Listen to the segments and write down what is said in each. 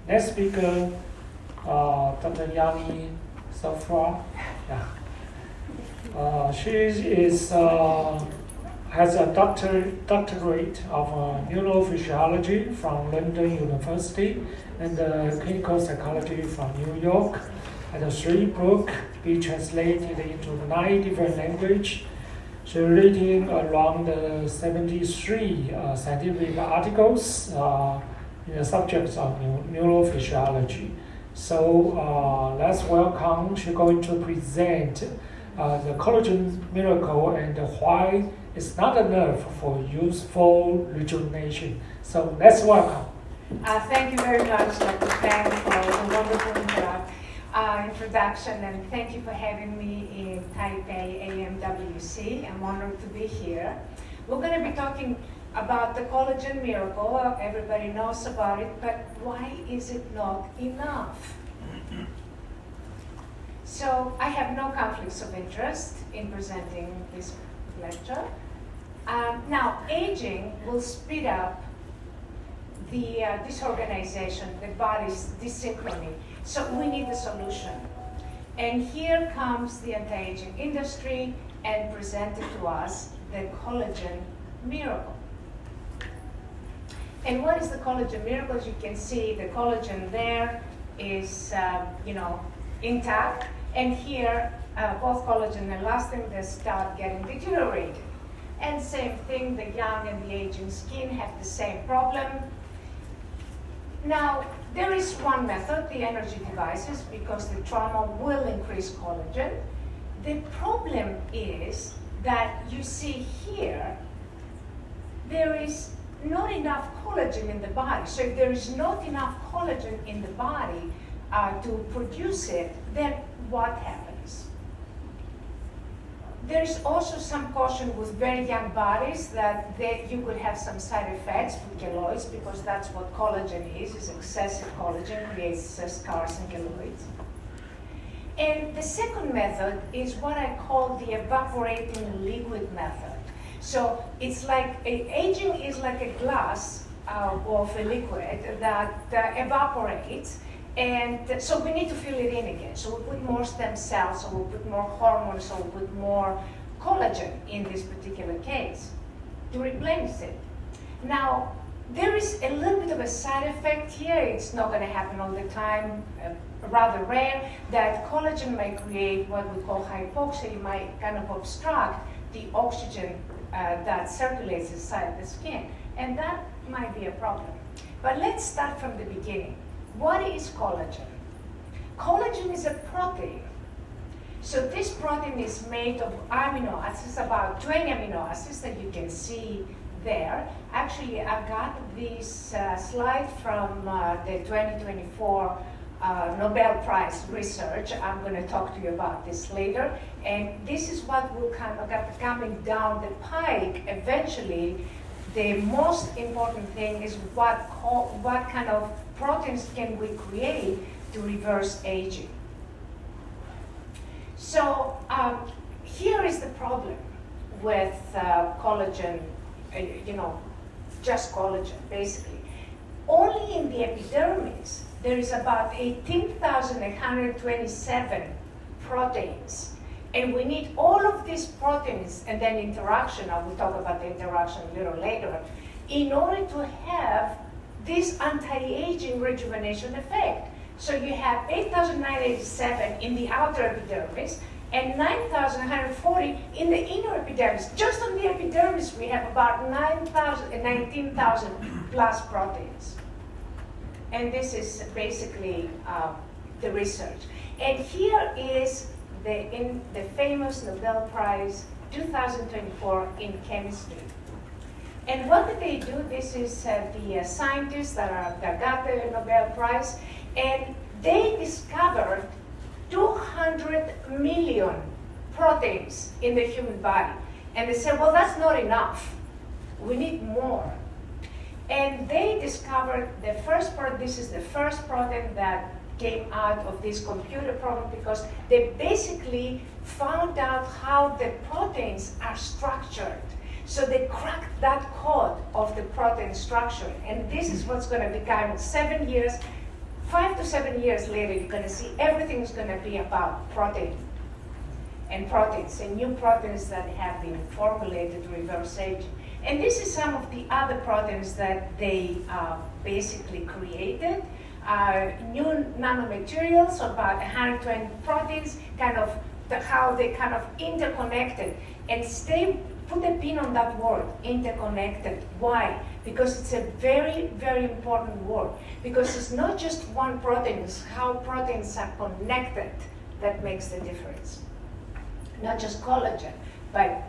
Next speaker, Dr. Yani Sofra. Yeah. She has a doctorate of neurophysiology from London University and clinical psychology from New York. And 3 books be translated into 9 different languages. She's reading around 73 scientific articles in the subjects of neurophysiology. So let's welcome, she's going to present the collagen miracle and why it's not enough for useful rejuvenation. So let's welcome. Thank you very much, Dr. Fang, for the wonderful introduction, and thank you for having me in Taipei AMWC. I'm honored to be here. We're going to be talking about the collagen miracle. Everybody knows about it, but why is it not enough? So I have no conflicts of interest in presenting this lecture. Now, aging will speed up the disorganization, the body's dysynchrony. So we need a solution. And here comes the anti-aging industry and presented to us the collagen miracle. And what is the collagen miracle? As you can see, the collagen there is, intact. And here, both collagen and elastin, they start getting deteriorated. And same thing, the young and the aging skin have the same problem. Now, there is one method, the energy devices, because the trauma will increase collagen. The problem is that you see here, there is not enough collagen in the body. So if there is not enough collagen in the body to produce it, then what happens? There is also some caution with very young bodies that you could have some side effects with keloids, because that's what collagen is excessive collagen creates scars and keloids. And the second method is what I call the evaporating liquid method. So it's like, aging is like a glass of a liquid that evaporates. And so we need to fill it in again. So we put more stem cells, so we put more hormones, so we put more collagen in this particular case to replenish it. Now, there is a little bit of a side effect here. It's not going to happen all the time, rather rare, that collagen may create what we call hypoxia. It might kind of obstruct the oxygen that circulates inside the skin. And that might be a problem. But let's start from the beginning. What is collagen? Collagen is a protein. So this protein is made of amino acids, about 20 amino acids that you can see there. Actually, I got this slide from the 2024 Nobel Prize research. I'm going to talk to you about this later. And this is what will coming down the pike eventually. The most important thing is what kind of proteins can we create to reverse aging. So here is the problem with collagen, just collagen, basically. Only in the epidermis, there is about 18,127 proteins. And we need all of these proteins and then interaction, I will talk about the interaction a little later, in order to have this anti-aging rejuvenation effect. So you have 8,987 in the outer epidermis and 9,140 in the inner epidermis. Just on the epidermis, we have about 19,000 plus proteins. And this is basically the research. And here is the famous Nobel Prize 2024 in chemistry. And what did they do? This is the scientists that got the Nobel Prize, and they discovered 200 million proteins in the human body. And they said, well, that's not enough. We need more. And they discovered the first protein. This is the first protein that came out of this computer program, because they basically found out how the proteins are structured. So they cracked that code of the protein structure. And this is what's going to become, in 7 years, 5 to 7 years later, you're going to see everything is going to be about protein and proteins and new proteins that have been formulated reverse aging. And this is some of the other proteins that they basically created. New nanomaterials, about 120 proteins, kind of how they kind of interconnected. And put a pin on that word, interconnected. Why? Because it's a very, very important word. Because it's not just one protein, it's how proteins are connected that makes the difference. Not just collagen, but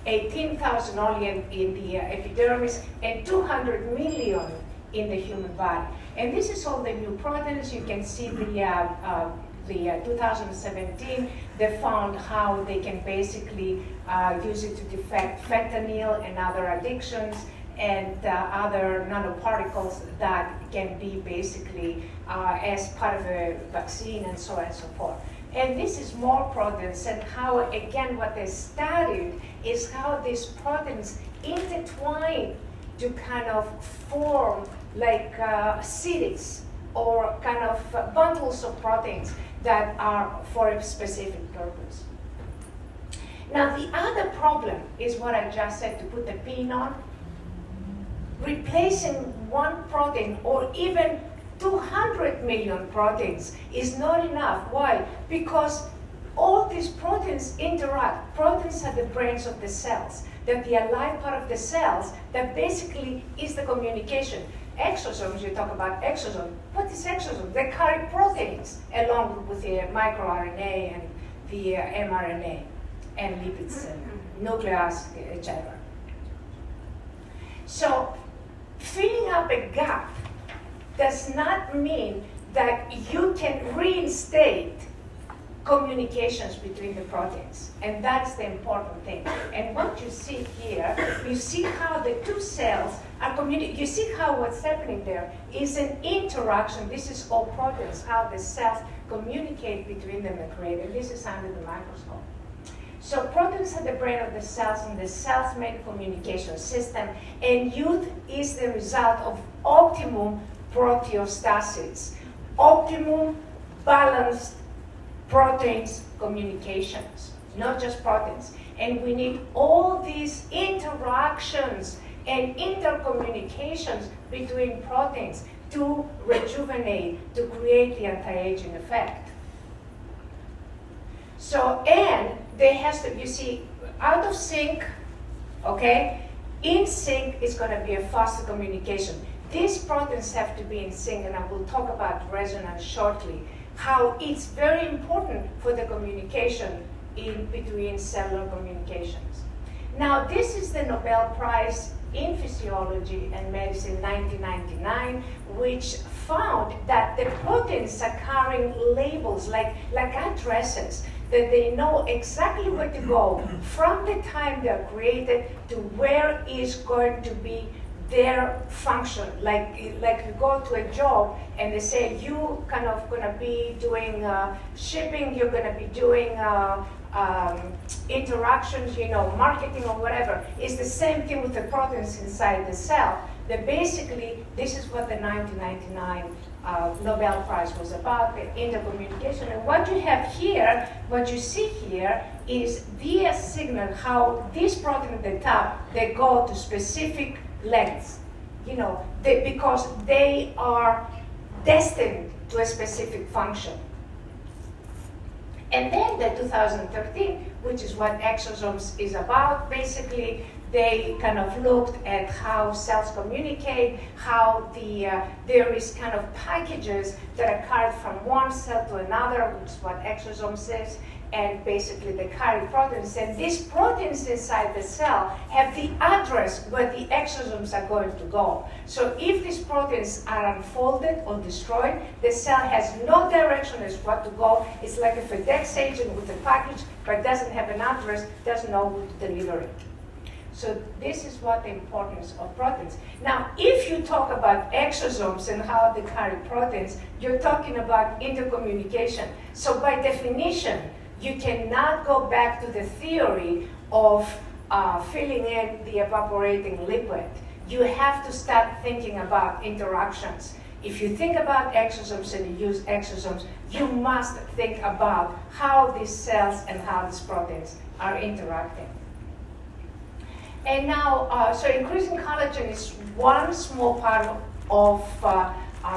18,000 only in the epidermis and 200 million in the human body. And this is all the new proteins. You can see the 2017, they found how they can basically use it to defect fentanyl and other addictions and other nanoparticles that can be basically as part of a vaccine and so on and so forth. And this is more proteins, and how, again, what they studied is how these proteins intertwine to kind of form like cities or kind of bundles of proteins that are for a specific purpose. Now, the other problem is what I just said, to put the pin on. Replacing one protein or even 200 million proteins is not enough. Why? Because all these proteins interact. Proteins are the brains of the cells. They're the alive part of the cells that basically is the communication. Exosomes, you talk about exosome. What is exosome? They carry proteins along with the microRNA and the mRNA and lipids and nucleic acid, etc. So filling up a gap does not mean that you can reinstate communications between the proteins. And that's the important thing. And what you see here, you see how the two cells are communicating. You see how what's happening there is an interaction. This is all proteins, how the cells communicate between them and create. And this is under the microscope. So proteins are the brain of the cells, and the cells make communication system. And youth is the result of optimum proteostasis, optimum balanced proteins communications, not just proteins. And we need all these interactions and intercommunications between proteins to rejuvenate, to create the anti-aging effect. So, and there has to, you see, out of sync, okay, in sync is going to be a faster communication. These proteins have to be in sync, and I will talk about resonance shortly, how it's very important for the communication in between cellular communications. Now, this is the Nobel Prize in Physiology and Medicine 1999, which found that the proteins are carrying labels like addresses, that they know exactly where to go from the time they're created to where is going to be their function. Like you go to a job and they say you kind of going to be doing shipping, you're going to be doing interactions, marketing or whatever. It's the same thing with the proteins inside the cell. That basically, this is what the 1999 Nobel Prize was about, the intercommunication. And what you have here, what you see here, is via signal how these proteins at the top, they go to specific lengths, because they are destined to a specific function. And then the 2013, which is what exosomes is about, basically they kind of looked at how cells communicate, how there is kind of packages that are carried from one cell to another, which is what exosomes is, and basically they carry proteins. And these proteins inside the cell have the address where the exosomes are going to go. So if these proteins are unfolded or destroyed, the cell has no direction as what to go. It's like a FedEx agent with a package, but doesn't have an address, doesn't know who to deliver it. So this is what the importance of proteins. Now, if you talk about exosomes and how they carry proteins, you're talking about intercommunication. So by definition, you cannot go back to the theory of filling in the evaporating liquid. You have to start thinking about interactions. If you think about exosomes and you use exosomes, you must think about how these cells and how these proteins are interacting. And now, so increasing collagen is one small part of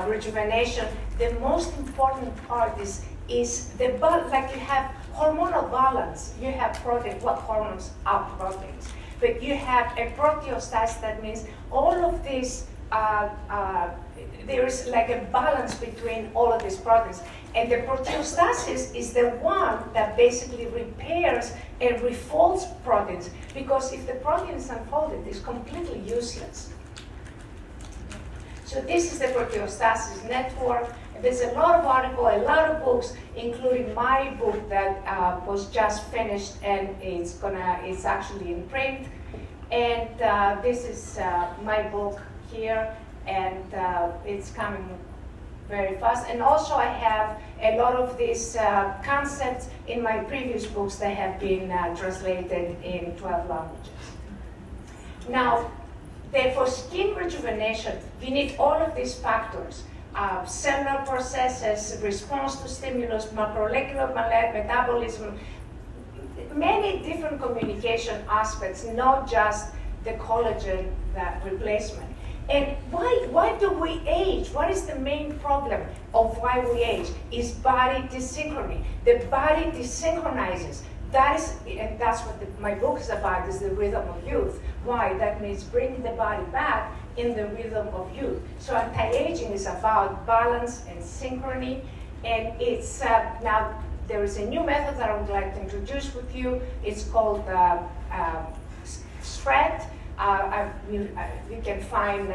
rejuvenation. The most important part is the like you have hormonal balance. You have protein. What hormones are proteins? But you have a proteostasis. That means all of these. There is like a balance between all of these proteins. And the proteostasis is the one that basically repairs and refolds proteins, because if the protein is unfolded, it's completely useless. So this is the proteostasis network. There's a lot of articles, a lot of books, including my book that was just finished, and it's actually in print. And this is my book here, and it's coming very fast. And also I have a lot of these concepts in my previous books that have been translated in 12 languages. Now, for skin rejuvenation, we need all of these factors. Cellular processes, response to stimulus, macromolecular metabolism, many different communication aspects, not just the collagen replacement. And why do we age? What is the main problem of why we age? Is body desynchrony. The body desynchronizes. And that's what my book is about, is the rhythm of youth. Why? That means bringing the body back in the rhythm of youth. So anti-aging is about balance and synchrony. And it's, now there is a new method that I would like to introduce with you. It's called SFRED. You can find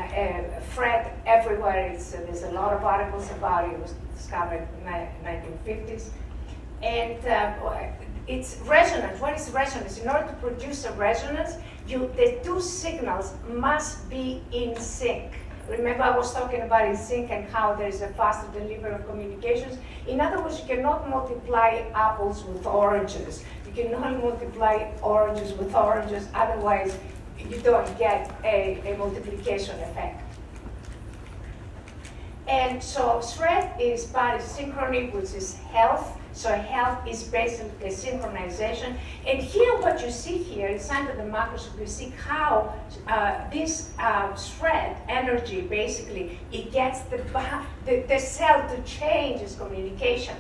FRED everywhere. There's a lot of articles about it. It was discovered in the 1950s. And it's resonance. What is resonance? In order to produce a resonance, the two signals must be in sync. Remember, I was talking about in sync and how there is a faster delivery of communications. In other words, you cannot multiply apples with oranges. You cannot multiply oranges with oranges, otherwise you don't get a multiplication effect. And so SFRED is body synchrony, which is health. So health is basically synchronization. And here, what you see here is under the microscope, you see how this SFRED energy, basically, it gets the cell to change its communication.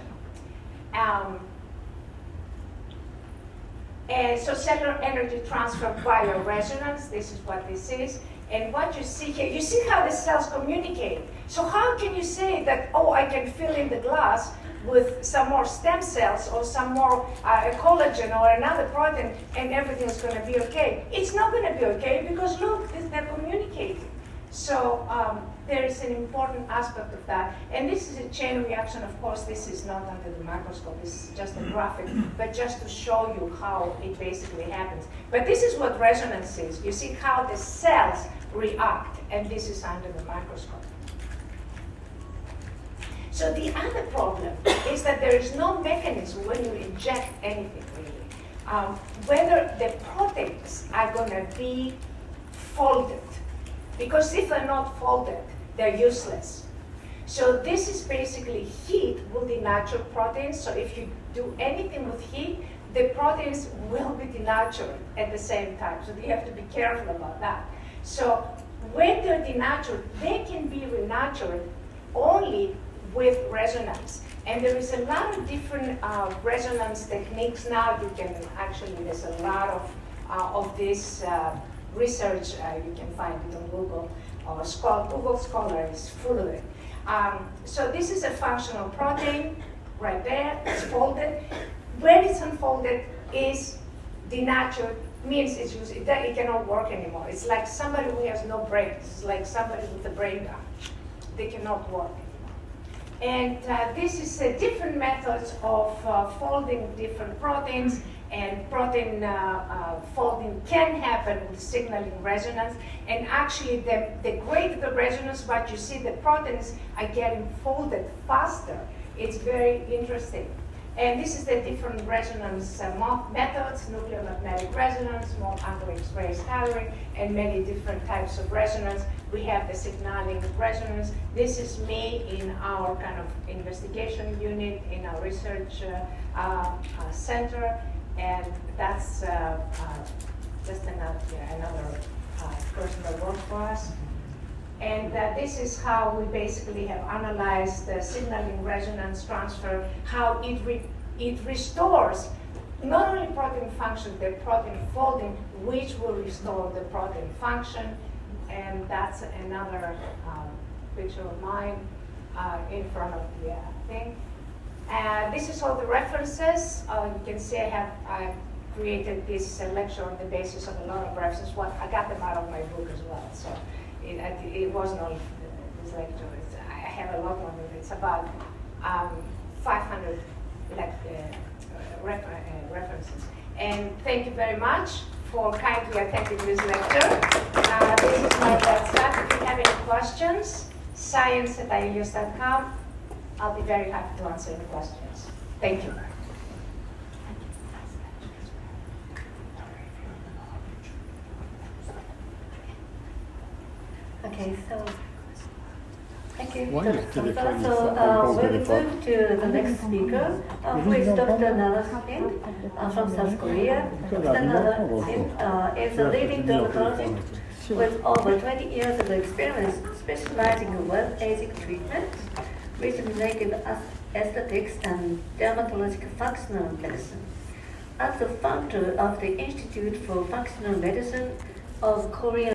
And so cellular energy transfer via resonance, this is what this is. And what you see here, you see how the cells communicate. So how can you say that, oh, I can fill in the glass with some more stem cells or some more collagen or another protein and everything's going to be okay? It's not going to be okay because look, they're communicating. So there is an important aspect of that. And this is a chain reaction. Of course, this is not under the microscope. This is just a graphic, but just to show you how it basically happens. But this is what resonance is. You see how the cells react, and this is under the microscope. So the other problem is that there is no mechanism when you inject anything, really, whether the proteins are going to be folded. Because if they're not folded, they're useless. So this is basically heat will denature proteins. So if you do anything with heat, the proteins will be denatured at the same time. So you have to be careful about that. So when they're denatured, they can be renatured only with resonance. And there is a lot of different resonance techniques now. You can actually, there's a lot of this research. You can find it on Google. Google Scholar is full of it. So this is a functional protein right there. It's folded. When it's unfolded, is denatured, means it cannot work anymore. It's like somebody who has no brains. It's like somebody with a brain damage. They cannot work anymore. And this is different methods of folding different proteins, and protein folding can happen with signaling resonance. And actually, the greater the resonance, what you see, the proteins are getting folded faster. It's very interesting. And this is the different resonance methods, nuclear magnetic resonance, small angle X-ray scattering, and many different types of resonance. We have the signaling resonance. This is me in our kind of investigation unit in our research center, and that's just another person that works for us. And this is how we basically have analyzed the signaling resonance transfer, how it restores not only protein function, the protein folding, which will restore the protein function. And that's another picture of mine in front of the thing. This is all the references. You can see I created this lecture on the basis of a lot of references. I got them out of my book as well. So it wasn't only this lecture. I have a lot more. It's about 500 references. And thank you very much for kindly attending this lecture. This is my website. If you have any questions, science@ielios.com. I'll be very happy to answer any questions. Thank you. Okay, so thank you, Why Dr. is Sofra. telephone So we'll move to the next speaker, who is Dr. Narasin from South Korea. Dr. Narasin is a leading dermatologist with over 20 years of experience specializing in well-aging treatment, rejuvenative aesthetics, and dermatologic functional medicine. As the founder of the Institute for Functional Medicine of Korea,